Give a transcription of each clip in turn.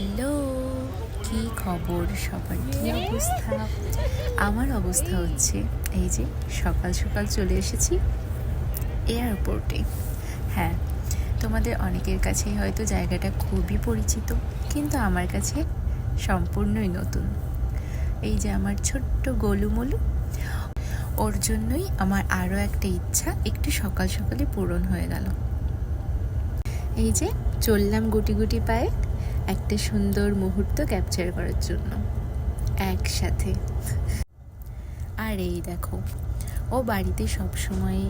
Hello, কি খবর সবার? কি অবস্থা? আমার অবস্থা হচ্ছে এই যে সকাল সকাল চলে এসেছি এয়ারপোর্টে। হ্যাঁ, তোমাদের অনেকের কাছেই হয়তো জায়গাটা খুবই পরিচিত, কিন্তু আমার কাছে সম্পূর্ণই নতুন। এই যে আমার ছোট্ট গোলুমলু, ওর জন্যই আমার আরও একটা ইচ্ছা একটু সকাল সকালে পূরণ হয়ে গেল। এই যে চললাম গুটি গুটি পায়ে একটা সুন্দর মুহূর্ত ক্যাপচার করার জন্য একসাথে। আর এই দেখো, ও বাড়িতে সবসময়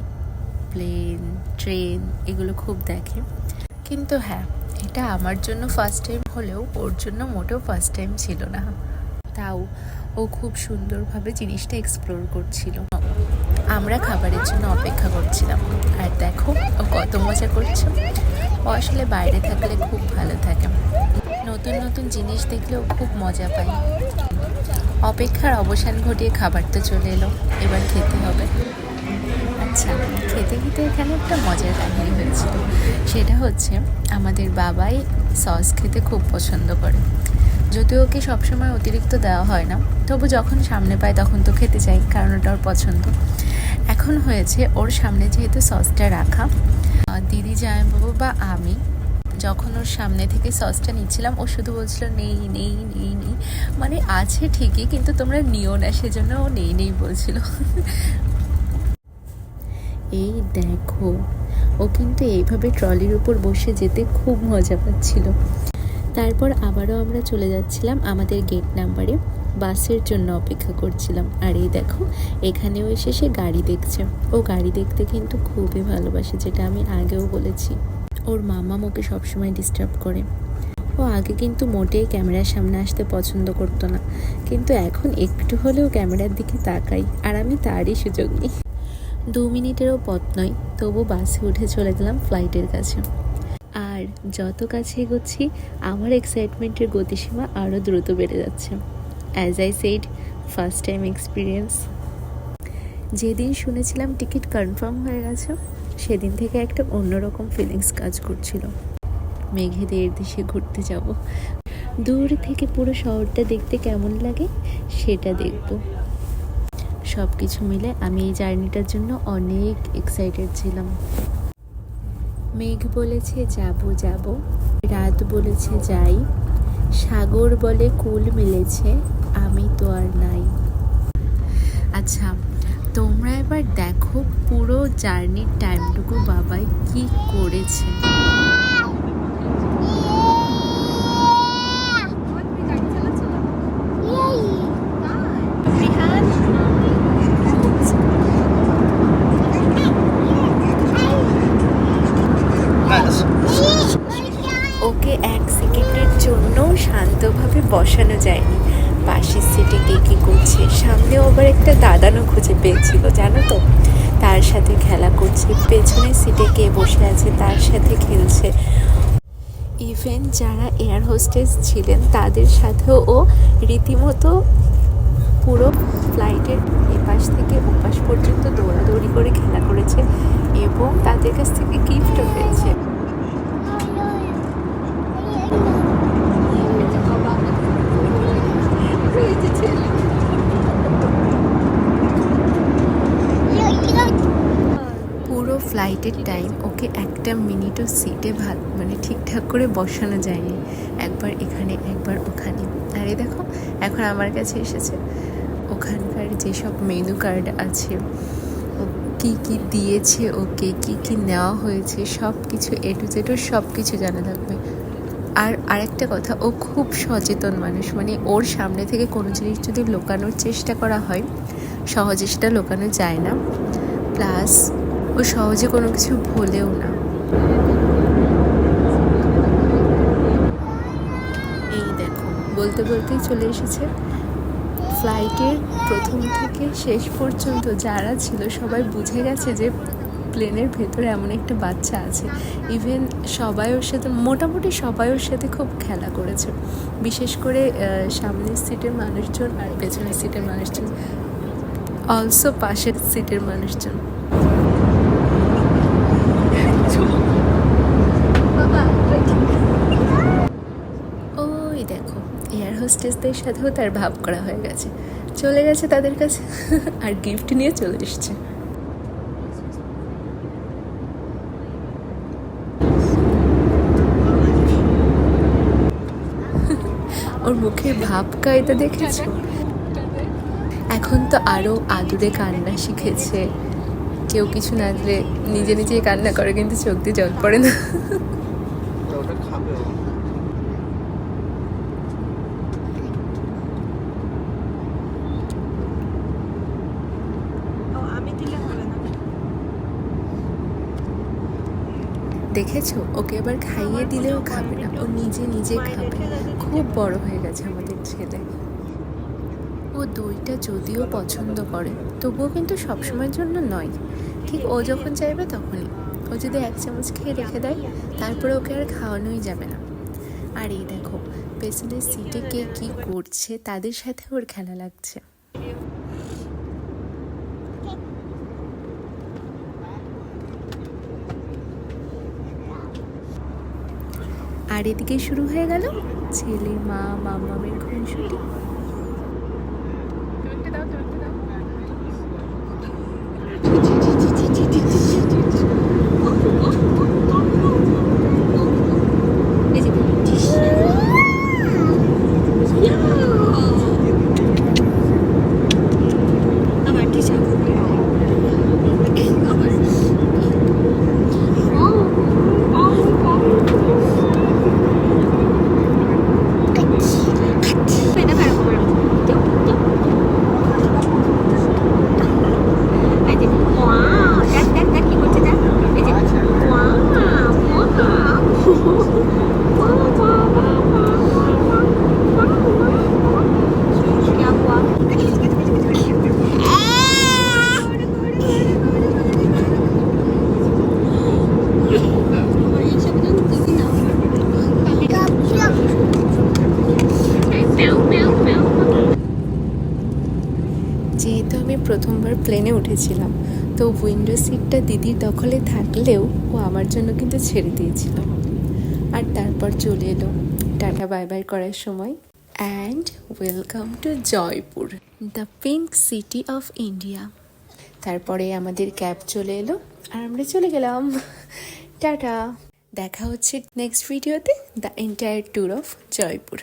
প্লেন, ট্রেন এগুলো খুব দেখে, কিন্তু হ্যাঁ, এটা আমার জন্য ফার্স্ট টাইম হলেও ওর জন্য মোটেও ফার্স্ট টাইম ছিল না। তাও ও খুব সুন্দরভাবে জিনিসটা এক্সপ্লোর করছিল। আমরা খাবারের জন্য অপেক্ষা করছিলাম, আর দেখো ও কত মজা করছে। ও আসলে বাইরে থাকলে খুব ভালো থাকে, নতুন নতুন জিনিস দেখলেও খুব মজা পায়। অপেক্ষার অবসান ঘটিয়ে খাবার তো চলে এলো, এবার খেতে হবে। আচ্ছা, খেতে খেতে এখানে একটা মজার কাহিনী হয়েছিল। সেটা হচ্ছে আমাদের বাবাই সস খেতে খুব পছন্দ করে, যদিও ওকে সবসময় অতিরিক্ত দেওয়া হয় না, তবু যখন সামনে পায় তখন তো খেতে চাই, কারণ ওটা ওর পছন্দ। এখন হয়েছে ওর সামনে যেহেতু সসটা রাখা, দিদি জামাইবাবু বা আমি যখন ওর সামনে থেকে সসটা নিচ্ছিলাম, ও শুধু বলছিল নেই নেই নেই নেই, মানে আছে ঠিকই কিন্তু তোমরা নিও না, সেজন্য ও নেই নেই বলছিল। এই দেখো, ও কিন্তু এইভাবে ট্রলির উপর বসে যেতে খুব মজা পাচ্ছিল। তারপর আবারও আমরা চলে যাচ্ছিলাম আমাদের গেট নাম্বারে, বাসের জন্য অপেক্ষা করছিলাম। আর এই দেখো, এখানেও এসে সে গাড়ি দেখছে। ও গাড়ি দেখতে কিন্তু খুবই ভালোবাসে, যেটা আমি আগেও বলেছি। ওর মামা ওকে সবসময় ডিস্টার্ব করে। ও আগে কিন্তু মোটেই ক্যামেরার সামনে আসতে পছন্দ করতো না, কিন্তু এখন একটু হলেও ক্যামেরার দিকে তাকাই, আর আমি তারই সুযোগ নিই। 2 মিনিটেরও পথ নয়, তবু বাসে উঠে চলে গেলাম ফ্লাইটের কাছে। আর যত কাছে এগোচ্ছি আমার এক্সাইটমেন্টের গতিসীমা আরও দ্রুত বেড়ে যাচ্ছে। As I said, first time experience. যেদিন শুনেছিলাম টিকিট কনফার্ম হয়ে গেছে, সেদিন থেকে একটা অন্যরকম ফিলিংস কাজ করছিল। মেঘেদের দেশে ঘুরতে যাব, দূর থেকে পুরো শহরটা দেখতে কেমন লাগে সেটা দেখব। সব কিছু মিলে আমি এই জার্নিটার জন্য অনেক এক্সাইটেড ছিলাম। মেঘ বলেছে যাব যাব, রাত বলেছে যাই, সাগর বলে কুল মিলেছে, আমি তো আর নাই। আচ্ছা, তোমরা এবার দেখো পুরো জার্নির টাইমটুকু বাবাই কি করেছে। ওকে 1 সেকেন্ডের জন্য শান্তভাবে বসানো যায়নি। পাশের সিটে কে কী করছে, সামনেও আবার একটা দাদানও খুঁজে পেয়েছিল, জানো তো। তার সাথে খেলা করছে, পেছনের সিটে কে বসে আছে তার সাথে খেলছে। ইভেন যারা এয়ার হোস্টেস ছিলেন তাদের সাথেও ও রীতিমতো পুরো ফ্লাইটের এপাশ থেকে ওপাশ পর্যন্ত দৌড়াদৌড়ি করে খেলা করেছে, এবং তাদের কাছ থেকে গিফটও পেয়েছে। পুরো ফ্লাইটের টাইম ওকে একটা মিনিটও সিটে ঠিকঠাক করে বসানো যায়নি, একবার এখানে একবার ওখানে। আর এই দেখো, এখন আমার কাছে এসেছে ওখানকার যেসব মেনু কার্ড আছে, ও কী কী দিয়েছে, ওকে কী কী নেওয়া হয়েছে, সব কিছু এ টু জেড সব কিছু জানা থাকবে। আর আরেকটা কথা, ও খুব সচেতন মানুষ, মানে ওর সামনে থেকে কোনো জিনিস যদি লুকানোর চেষ্টা করা হয়, সহজে সেটা লুকানো যায় না। প্লাস ও সহজে কোনো কিছু ভোলেও না। এই দেখো, বলতে বলতেই চলে এসেছে। ফ্লাইটের প্রথম থেকে শেষ পর্যন্ত যারা ছিল সবাই বুঝে গেছে যে প্লেনের ভেতরে এমন একটা বাচ্চা আছে। ইভেন সবাই ওর সাথে, মোটামুটি সবাই ওর সাথে খুব খেলা করেছে, বিশেষ করে সামনের সিটের মানুষজন আর পেছনের সিটের মানুষজন, অলসো পাশের সিটের মানুষজন। ওই এয়ার হোস্টেসদের সাথেও তার ভাব করা হয়ে গেছে, চলে গেছে তাদের কাছে আর গিফট নিয়ে চলে এসছে। ওর মুখের ভাব কায়দা দেখেছো? এখন তো আরও আদুরে কান্না শিখেছে, কেউ কিছু না দিলে নিজে নিজেই কান্না করে, কিন্তু চোখ দিয়ে জল পড়ে না। দেখেছো, ওকে এবার খাইয়ে দিলেও খাবে না, ও নিজে নিজে খাবে। খুব বড় হয়ে গেছে আমাদের ছেলে। ও দইটা যদিও পছন্দ করে, তবুও কিন্তু সবসময়ের জন্য নয়, ঠিক ও যখন চাইবে তখনই। ও যদি 1 চামচ খেয়ে রেখে দেয়, তারপরে ওকে আর খাওয়ানোই যাবে না। আর এই দেখো, পেছনের সিটে কে কী করছে, তাদের সাথে ওর খেলা লাগছে। আর এদিকে শুরু হয়ে গেল ছেলে মা মামামের খুনসুটি। যেহেতু আমি প্রথমবার প্লেনে উঠেছিলাম, তো উইন্ডো সিটটা দিদির দখলে থাকলেও ও আমার জন্য কিন্তু ছেড়ে দিয়েছিল। আর তারপর চলে এলো টাটা বাই বাই করার সময়। And welcome to Jaipur, the pink city of India. তারপরে আমাদের ক্যাব চলে এলো আর আমরা চলে গেলাম। টাটা, দেখা হচ্ছে নেক্সট ভিডিওতে, the entire tour of Jaipur.